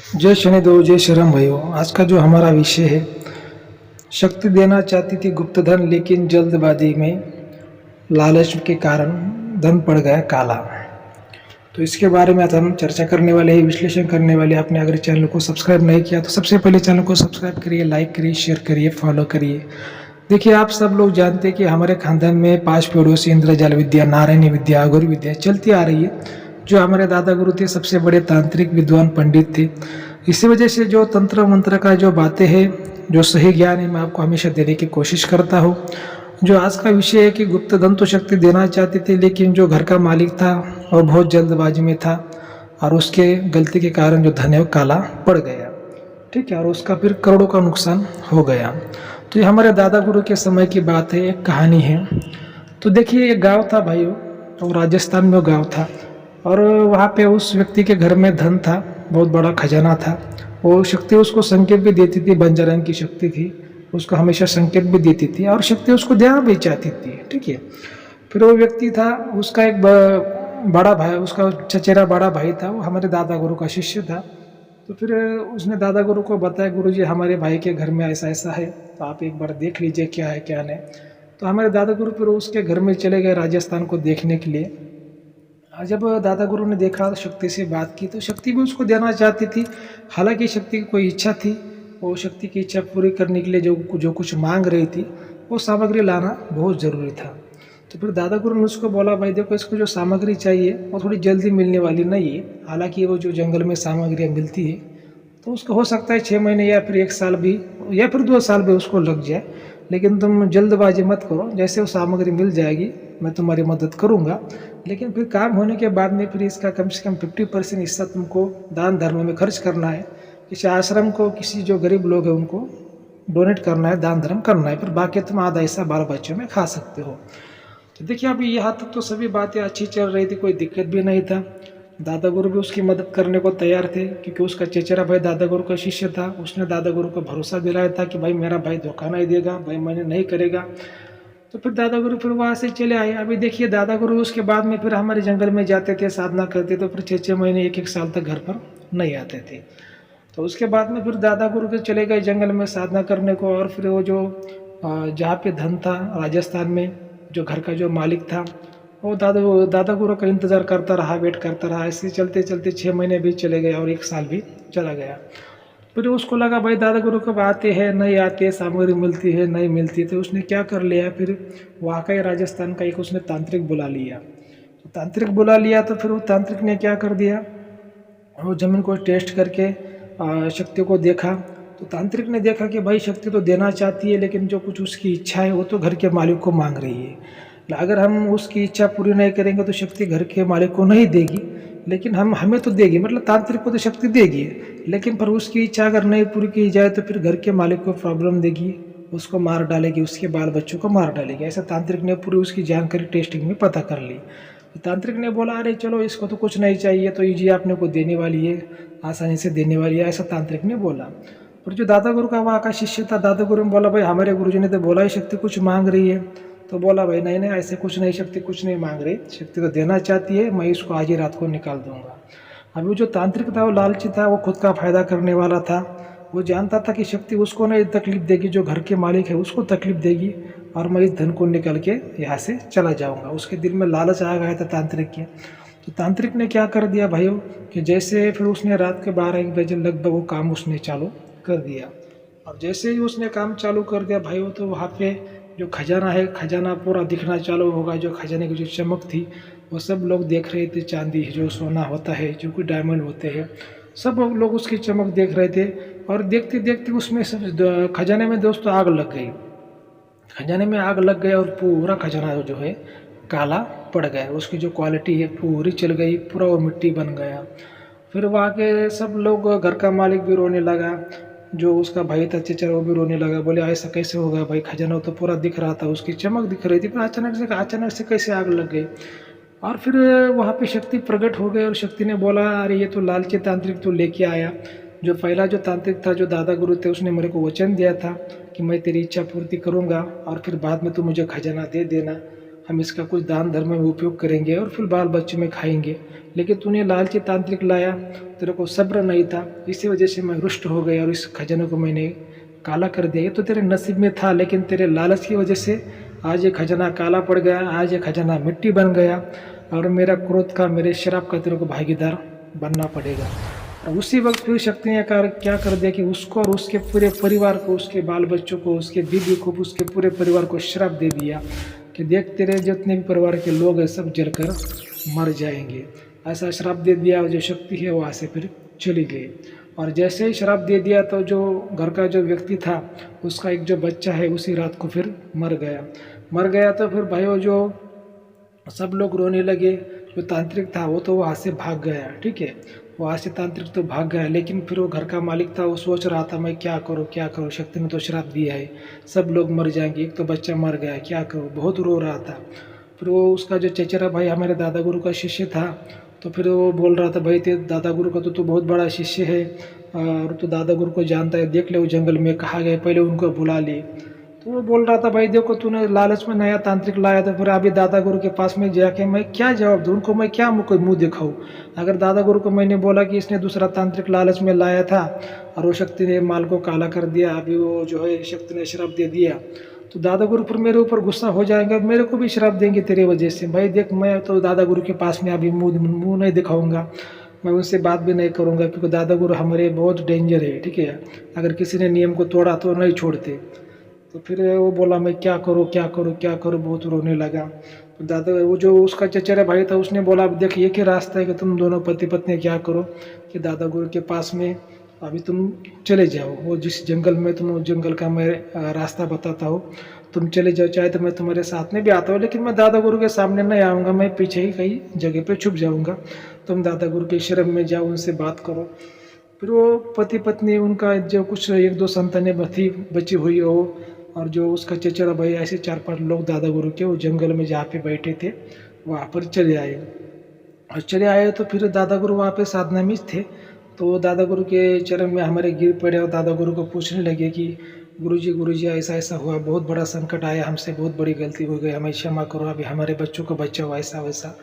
जय शनिदेव जय शरण भयो। आज का जो हमारा विषय है, शक्ति देना चाहती थी गुप्त धन, लेकिन जल्दबाजी में लालच के कारण धन पड़ गया काला। तो इसके बारे में आज हम चर्चा करने वाले हैं, विश्लेषण करने वाले हैं। आपने अगर चैनल को सब्सक्राइब नहीं किया तो सबसे पहले चैनल को सब्सक्राइब करिए, लाइक करिए, शेयर करिए, फॉलो करिए। देखिए, आप सब लोग जानते हैं कि हमारे खानदान में 5 पीढ़ियों से इंद्रजाल विद्या, नारायणी विद्या, अघोरी विद्या चलती आ रही है। जो हमारे दादा गुरु थे, सबसे बड़े तांत्रिक विद्वान पंडित थे। इसी वजह से जो तंत्र मंत्र का जो बातें हैं, जो सही ज्ञान है, मैं आपको हमेशा देने की कोशिश करता हूँ। जो आज का विषय है कि गुप्त धन तो शक्ति देना चाहती थी, लेकिन जो घर का मालिक था वो बहुत जल्दबाजी में था और उसके गलती के कारण जो धन है वो काला पड़ गया। ठीक है, और उसका फिर करोड़ों का नुकसान हो गया। तो ये हमारे दादा गुरु के समय की बात है, एक कहानी है। तो देखिए, एक गांव था भाइयों, तो राजस्थान में वो गांव था और वहाँ पे उस व्यक्ति के घर में धन था, बहुत बड़ा खजाना था। वो शक्ति उसको संकेत भी देती थी, बंजरंग की शक्ति थी, उसको हमेशा संकेत भी देती थी और शक्ति उसको देना भी चाहती थी। ठीक है, फिर वो व्यक्ति था, उसका एक बड़ा भाई, उसका चचेरा बड़ा भाई था, वो हमारे दादा गुरु का शिष्य था। तो फिर उसने दादा गुरु को बताया, गुरु जी हमारे भाई के घर में ऐसा ऐसा है, तो आप एक बार देख लीजिए क्या है क्या नहीं। तो हमारे दादा गुरु फिर उसके घर में चले गए राजस्थान को देखने के लिए। जब दादा गुरु ने देखा, शक्ति से बात की, तो शक्ति भी उसको देना चाहती थी। हालांकि शक्ति की कोई इच्छा थी, वो शक्ति की इच्छा पूरी करने के लिए जो कुछ मांग रही थी, वो सामग्री लाना बहुत ज़रूरी था। तो फिर दादा गुरु ने उसको बोला, भाई देखो, इसको जो सामग्री चाहिए वो थोड़ी जल्दी मिलने वाली नहीं है। हालांकि वो जो जंगल में सामग्रियाँ मिलती है, तो उसको हो सकता है 6 महीने या फिर 1 साल भी या फिर 2 साल भी उसको लग जाए। लेकिन तुम जल्दबाजी मत करो, जैसे वो सामग्री मिल जाएगी मैं तुम्हारी मदद करूंगा। लेकिन फिर काम होने के बाद में फिर इसका कम से कम 50% हिस्सा तुमको दान धर्म में खर्च करना है। किसी आश्रम को, किसी जो गरीब लोग हैं उनको डोनेट करना है, दान धर्म करना है। फिर बाकी तुम आधा हिस्सा बाल बच्चों में खा सकते हो। तो देखिए, अभी यहाँ तक तो सभी बातें अच्छी चल रही थी, कोई दिक्कत भी नहीं था। दादा गुरु भी उसकी मदद करने को तैयार थे, क्योंकि उसका चचेरा भाई दादा गुरु का शिष्य था। उसने दादा गुरु को भरोसा दिलाया था कि भाई मेरा भाई धोखा नहीं देगा, भाई मैंने नहीं करेगा। तो फिर दादा गुरु फिर वहाँ से चले आए। अभी देखिए, दादा गुरु उसके बाद में फिर हमारे जंगल में जाते थे, साधना करते, तो फिर 6-6 महीने 1-1 साल तक घर पर नहीं आते थे। तो उसके बाद में फिर दादा गुरु के चले गए जंगल में साधना करने को। और फिर वो जो जहाँ पे धन था राजस्थान में, जो घर का जो मालिक था, वो दादा गुरु का इंतज़ार करता रहा, वेट करता रहा। ऐसे चलते चलते 6 महीने भी चले गए और 1 साल भी चला गया। फिर उसको लगा, भाई दादा गुरु कब आते हैं नहीं आते, सामग्री मिलती है नहीं मिलती। तो उसने क्या कर लिया, फिर वहाँ का ही राजस्थान का एक उसने तांत्रिक बुला लिया। तो तांत्रिक बुला लिया तो फिर वो तांत्रिक ने क्या कर दिया, वो ज़मीन को टेस्ट करके शक्ति को देखा। तो तांत्रिक ने देखा कि भाई शक्ति तो देना चाहती है, लेकिन जो कुछ उसकी इच्छा है वो तो घर के मालिक को मांग रही है। अगर हम उसकी इच्छा पूरी नहीं करेंगे तो शक्ति घर के मालिक को नहीं देगी, लेकिन हमें तो देगी, मतलब तांत्रिक को तो शक्ति देगी। लेकिन पर उसकी इच्छा अगर नहीं पूरी की जाए तो फिर घर के मालिक को प्रॉब्लम देगी, उसको मार डालेगी, उसके बाल बच्चों को मार डालेगी। ऐसा तांत्रिक ने पूरी उसकी जानकारी टेस्टिंग में पता कर ली। तो तांत्रिक ने बोला, अरे चलो, इसको तो कुछ नहीं चाहिए, तो ईजी आपने को देने वाली है, आसानी से देने वाली है, ऐसा तांत्रिक ने बोला। और जो दादा गुरु का वहाँ का शिष्य था, दादा गुरु ने बोला, भाई हमारे गुरुजी ने तो बोला ही शक्ति कुछ मांग रही है। तो बोला, भाई नहीं नहीं, ऐसे कुछ नहीं, शक्ति कुछ नहीं मांग रही, शक्ति तो देना चाहती है, मैं इसको आज ही रात को निकाल दूंगा। अभी जो तांत्रिक था वो लालची था, वो खुद का फायदा करने वाला था। वो जानता था कि शक्ति उसको नहीं तकलीफ देगी, जो घर के मालिक है उसको तकलीफ देगी, और मैं इस धन को निकल के यहाँ से चला जाऊँगा। उसके दिल में लालच आ गया था तांत्रिक के। तो तांत्रिक ने क्या कर दिया भाइयों, कि जैसे फिर उसने रात के 12-1 बजे लगभग वो काम उसने चालू कर दिया। और जैसे ही उसने काम चालू कर दिया भाइयों, तो वहाँ पे जो खजाना है, खजाना पूरा दिखना चालू होगा। जो खजाने की जो चमक थी वो सब लोग देख रहे थे। चांदी, जो सोना होता है, जो कोई डायमंड होते हैं, सब लोग उसकी चमक देख रहे थे। और देखते देखते उसमें सब खजाने में दोस्तों आग लग गई। खजाने में आग लग गई और पूरा खजाना जो है काला पड़ गया। उसकी जो क्वालिटी है पूरी चल गई, पूरा वो मिट्टी बन गया। फिर वहाँ के सब लोग, घर का मालिक भी रोने लगा, जो उसका भाई था चचेरा वो भी रोने लगा। बोले, ऐसा कैसे हो गया भाई, खजाना तो पूरा दिख रहा था, उसकी चमक दिख रही थी, पर अचानक से कैसे आग लग गई। और फिर वहाँ पे शक्ति प्रकट हो गई और शक्ति ने बोला, अरे ये तो लालची तांत्रिक तो लेके आया। जो पहला जो तांत्रिक था, जो दादा गुरु थे, उसने मेरे को वचन दिया था कि मैं तेरी इच्छा पूर्ति करूँगा और फिर बाद में तू मुझे खजाना दे देना। हम इसका कुछ दान धर्म में उपयोग करेंगे और फिर बाल बच्चों में खाएंगे। लेकिन तूने लालची तांत्रिक लाया, तेरे को सब्र नहीं था, इसी वजह से मैं रुष्ट हो गया और इस खजाने को मैंने काला कर दिया। ये तो तेरे नसीब में था, लेकिन तेरे लालच की वजह से आज ये खजाना काला पड़ गया, आज ये खजाना मिट्टी बन गया और मेरा क्रोध का, मेरे शराब का तेरे को भागीदार बनना पड़ेगा। और उसी वक्त फिर शक्ति ने क्या कर दिया कि उसको और उसके पूरे परिवार को, उसके बाल बच्चों को, उसके बीवी को, उसके पूरे परिवार को श्राप दे दिया कि देख तेरे जितने भी परिवार के लोग हैं सब जलकर मर जाएंगे। ऐसा श्राप दे दिया। जो शक्ति है वहाँ से फिर चली गई। और जैसे ही श्राप दे दिया तो जो घर का जो व्यक्ति था उसका एक जो बच्चा है उसी रात को फिर मर गया। तो फिर भाइयों जो सब लोग रोने लगे। जो तांत्रिक था वो तो वहाँ से भाग गया, ठीक है, वहाँ से तांत्रिक तो भाग गया। लेकिन फिर वो घर का मालिक था, वो सोच रहा था मैं क्या करूँ, शक्ति ने तो श्राप दिया है, सब लोग मर जाएंगे, एक तो बच्चा मर गया, क्या करूँ, बहुत रो रहा था। फिर वो उसका जो चचेरा भाई हमारे दादा गुरु का शिष्य था, तो फिर वो बोल रहा था भाई तेरे दादा गुरु का तो तू बहुत बड़ा शिष्य है और तू दादा गुरु को जानता है, देख ले वो जंगल में कहाँ गए, पहले उनको बुला ले। तो वो बोल रहा था भाई देखो तूने लालच में नया तांत्रिक लाया था, फिर अभी दादा गुरु के पास में जाके मैं क्या जवाब दूँ उनको, मैं क्या मुँह दिखाऊँ। अगर दादा गुरु को मैंने बोला कि इसने दूसरा तांत्रिक लालच में लाया था और वो शक्ति ने माल को काला कर दिया, अभी वो जो है शक्ति ने श्राप दे दिया, तो दादा गुरु फिर मेरे ऊपर गुस्सा हो जाएंगे, मेरे को भी श्राप देंगे तेरे वजह से। भाई देख मैं तो दादा गुरु के पास में अभी मुँह नहीं दिखाऊंगा, मैं उनसे बात भी नहीं करूंगा, क्योंकि दादा गुरु हमारे बहुत डेंजर है, ठीक है, अगर किसी ने नियम को तोड़ा तो नहीं छोड़ते। तो फिर वो बोला मैं क्या करूँ, बहुत रोने लगा। तो दादा वो जो उसका चचेरा भाई था उसने बोला अब देख एक ही रास्ता है कि तुम दोनों पति पत्नी क्या करो कि दादा गुरु के पास में अभी तुम चले जाओ, वो जिस जंगल में तुम, जंगल का मैं रास्ता बताता हूँ, तुम चले जाओ, चाहे तो मैं तुम्हारे साथ में भी आता हूँ, लेकिन मैं दादा गुरु के सामने नहीं आऊँगा, मैं पीछे ही कहीं जगह पे छुप जाऊँगा, तुम दादा गुरु के शरण में जाओ, उनसे बात करो। फिर वो पति पत्नी उनका जो कुछ एक दो संतानें बची हुई हो और जो उसका चचेरा भाई, ऐसे 4-5 लोग दादा गुरु के वो जंगल में जहाँ पे बैठे थे वहाँ पर चले आए। तो फिर दादा गुरु वहाँ पे साधना में थे, तो दादा गुरु के चरण में हमारे गिर पड़े और दादा गुरु को पूछने लगे कि गुरुजी ऐसा ऐसा हुआ, बहुत बड़ा संकट आया, हमसे बहुत बड़ी गलती हो गई, हमें क्षमा करो, अभी हमारे बच्चों को बचाओ, ऐसा वैसा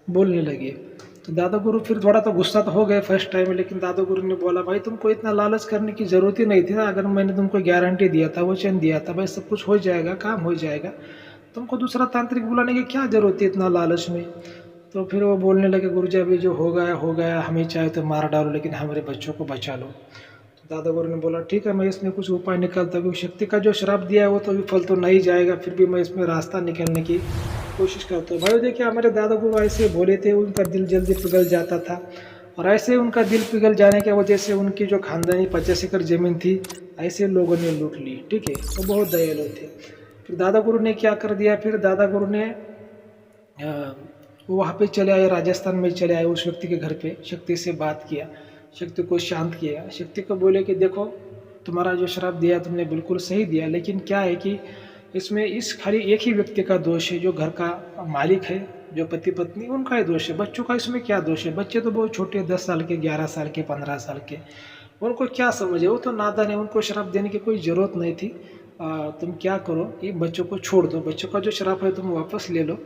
बोलने लगे। तो दादा गुरु फिर थोड़ा तो गुस्सा तो हो गए फर्स्ट टाइम में, लेकिन दादा गुरु ने बोला भाई तुमको इतना लालच करने की ज़रूरत ही नहीं थी ना, अगर मैंने तुमको गारंटी दिया था, वचन दिया था भाई सब कुछ हो जाएगा, काम हो जाएगा, तुमको दूसरा तांत्रिक बुलाने की क्या ज़रूरत है इतना लालच में। तो फिर वो बोलने लगे गुरुजी अभी जो हो गया, हमें चाहे तो मार डालो लेकिन हमारे बच्चों को बचा लो। तो दादा गुरु ने बोला ठीक है मैं इसमें कुछ उपाय निकालता हूँ, शक्ति का जो श्राप दिया है वो तो विफल तो नहीं जाएगा, फिर भी मैं इसमें रास्ता निकालने की कोशिश करता हूँ। भाई देखिए हमारे दादा गुरु ऐसे भोले थे, उनका दिल जल्दी पिघल जाता था, और ऐसे उनका दिल पिघल जाने की वजह से उनकी जो खानदानी 50 एकड़ ज़मीन थी ऐसे लोगों ने लूट ली, ठीक है, वो बहुत दयालु थे। फिर दादा गुरु ने क्या कर दिया, फिर दादा गुरु ने वो वहाँ पे चले आए, राजस्थान में चले आए, उस व्यक्ति के घर पे शक्ति से बात किया, शक्ति को शांत किया, शक्ति को बोले कि देखो तुम्हारा जो श्राप दिया तुमने बिल्कुल सही दिया, लेकिन क्या है कि इसमें इस खाली एक ही व्यक्ति का दोष है, जो घर का मालिक है, जो पति पत्नी, उनका ही दोष है, बच्चों का इसमें क्या दोष है, बच्चे तो बहुत छोटे, 10 साल के, 11 साल के, 15 साल के, उनको क्या समझे, वो तो नादान है, उनको श्राप देने की कोई ज़रूरत नहीं थी। तुम क्या करो कि बच्चों को छोड़ दो, बच्चों का जो श्राप है तुम वापस ले लो,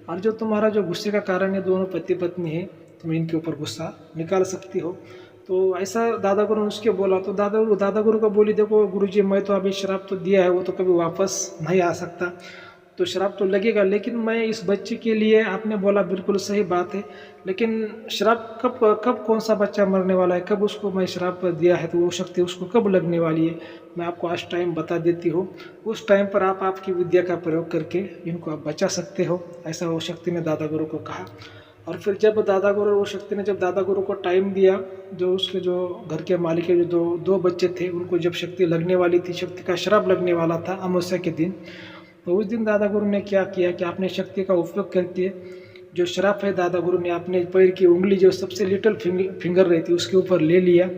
और जो तुम्हारा जो गुस्से का कारण है, दोनों पति पत्नी है, तुम इनके ऊपर गुस्सा निकाल सकती हो। तो ऐसा दादा गुरु ने उसके बोला, तो दादा गुरु को बोली देखो गुरुजी मैं तो अभी श्राप तो दिया है, वो तो कभी वापस नहीं आ सकता, तो श्राप तो लगेगा, लेकिन मैं इस बच्चे के लिए, आपने बोला बिल्कुल सही बात है, लेकिन श्राप कब कौन सा बच्चा मरने वाला है, कब उसको मैं श्राप दिया है, तो वो शक्ति उसको कब लगने वाली है, मैं आपको आज टाइम बता देती हूँ, उस टाइम पर आप आपकी विद्या का प्रयोग करके इनको आप बचा सकते हो, ऐसा वो शक्ति ने दादा गुरु को कहा। और फिर जब दादा गुरु, वो शक्ति ने जब दादा गुरु को टाइम दिया, जो उसके जो घर के मालिक के जो दो बच्चे थे, उनको जब शक्ति लगने वाली थी, शक्ति का श्राप लगने वाला था अमावस्या के दिन, तो उस दिन दादा गुरु ने क्या किया कि आपने शक्ति का उपयोग करके जो श्राप है, दादा गुरु ने अपने पैर की उंगली जो सबसे लिटिल फिंगर रहती उसके ऊपर ले लिया,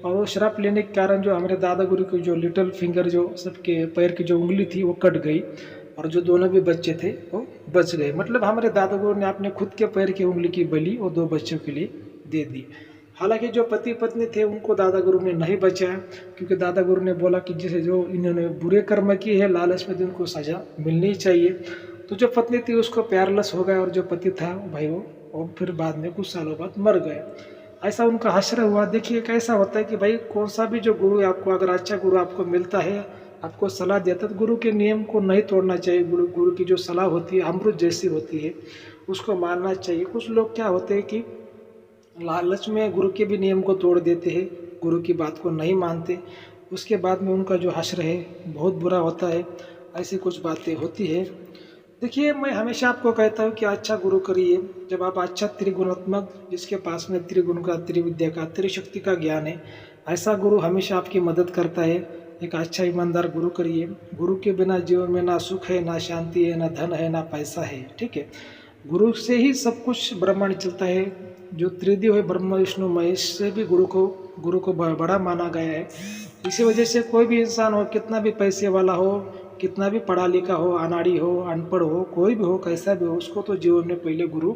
और वो श्राप लेने के कारण जो हमारे दादा गुरु की जो लिटिल फिंगर, जो सबके पैर की जो उंगली थी वो कट गई, और जो दोनों भी बच्चे थे वो बच गए। मतलब हमारे दादा गुरु ने अपने खुद के पैर की उंगली की बलि वो 2 बच्चों के लिए दे दी। हालांकि जो पति पत्नी थे उनको दादा गुरु ने नहीं बचाया, क्योंकि दादा गुरु ने बोला कि जिसे जो इन्होंने बुरे कर्म किए हैं, लालच में उनको सजा मिलनी चाहिए, तो जो पत्नी थी उसको प्यारलस हो गया और जो पति था भाई वो फिर बाद में कुछ सालों बाद मर गए। ऐसा उनका हश्र हुआ। देखिए कैसा होता है कि भाई कौन सा भी जो गुरु आपको, अगर अच्छा गुरु आपको मिलता है, आपको सलाह देता है, तो गुरु के नियम को नहीं तोड़ना चाहिए। गुरु की जो सलाह होती है अमृत जैसी होती है, उसको मानना चाहिए। कुछ लोग क्या होते हैं कि लालच में गुरु के भी नियम को तोड़ देते हैं, गुरु की बात को नहीं मानते, उसके बाद में उनका जो हश्र है बहुत बुरा होता है। ऐसी कुछ बातें होती है। देखिए मैं हमेशा आपको कहता हूँ कि अच्छा गुरु करिए। जब आप अच्छा त्रिगुणात्मक, जिसके पास में त्रिगुण का, त्रिविद्या का, त्रिशक्ति का ज्ञान है, ऐसा गुरु हमेशा आपकी मदद करता है। एक अच्छा ईमानदार गुरु करिए। गुरु के बिना जीवन में ना सुख है, ना शांति है, ना धन है, ना पैसा है। ठीक है, गुरु से ही सब कुछ ब्रह्मांड चलता है। जो त्रिदेव है ब्रह्मा विष्णु महेश से भी गुरु को बड़ा माना गया है। इसी वजह से कोई भी इंसान हो, कितना भी पैसे वाला हो, कितना भी पढ़ा लिखा हो, अनाड़ी हो, अनपढ़ हो, कोई भी हो, कैसा भी हो, उसको तो जीवन में पहले गुरु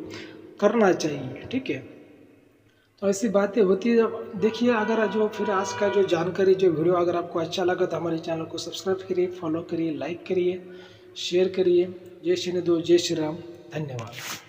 करना चाहिए। ठीक है, तो ऐसी बातें होती है। देखिए अगर जो फिर आज का जो जानकारी, जो वीडियो अगर आपको अच्छा लगा तो हमारे चैनल को सब्सक्राइब करिए, फॉलो करिए, लाइक करिए, शेयर करिए। जय श्री निधु, जय श्री राम, धन्यवाद।